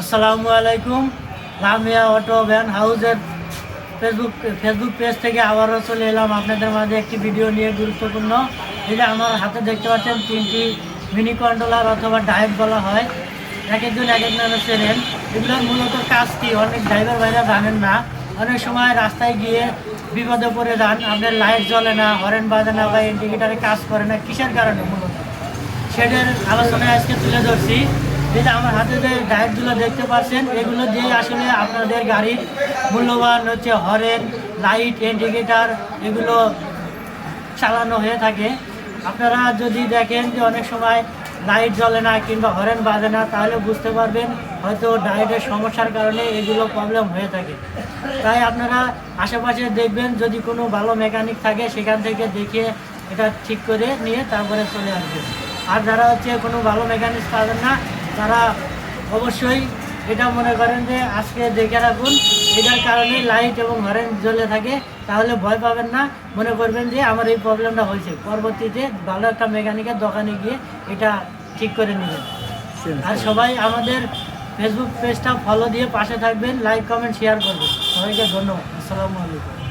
আসসালামু আলাইকুম। Lamia auto van হাউসের ফেসবুক পেজ থেকে আবারও চলে এলাম আপনাদের মাঝে একটি ভিডিও নিয়ে। গুরুত্বপূর্ণ এই যে আমার হাতে দেখতে পাচ্ছেন তিনটি মিনি কন্ট্রোলার অথবা ডায়েট বলা হয়, এক একজন এক এক নামে চেনেন। এগুলোর মূলত কাজ কি অনেক ড্রাইভার ভাইরা জানেন না। অনেক সময় রাস্তায় গিয়ে বিপদে পড়ে যান, আপনার লাইট জ্বলে না, হরেন বাজে না বা ইন্ডিকেটারে কাজ করে না, কিসের কারণে মূলত সেটার আলোচনায় আজকে তুলে ধরছি। যেটা আমার হাতে যে ডায়েটগুলো দেখতে পাচ্ছেন, এগুলো দিয়ে আসলে আপনাদের গাড়ির মূল্যবান হচ্ছে হরেন, লাইট, ইন্ডিকেটার এগুলো চালানো হয়ে থাকে। আপনারা যদি দেখেন যে অনেক সময় লাইট জ্বলে না কিংবা হরেন বাজে না, তাহলে বুঝতে পারবেন হয়তো ডায়েটের সমস্যার কারণে এগুলো প্রবলেম হয়ে থাকে। তাই আপনারা আশেপাশে দেখবেন, যদি কোনো ভালো মেকানিক থাকে সেখান থেকে দেখিয়ে এটা ঠিক করে নিয়ে তারপরে চলে আসবেন। আর যারা হচ্ছে কোনো ভালো মেকানিক পাবেন না, তারা অবশ্যই এটা মনে করেন যে আজকে দেখে রাখুন, এটার কারণে লাইট এবং হরেন জ্বলে থাকে, তাহলে ভয় পাবেন না। মনে করবেন যে আমার এই প্রবলেমটা হয়েছে, পরবর্তীতে ভালো একটা মেকানিকের দোকানে গিয়ে এটা ঠিক করে নেবেন। আর সবাই আমাদের ফেসবুক পেজটা ফলো দিয়ে পাশে থাকবেন, লাইক কমেন্ট শেয়ার করবেন। সবাইকে ধন্যবাদ। আসসালামু আলাইকুম।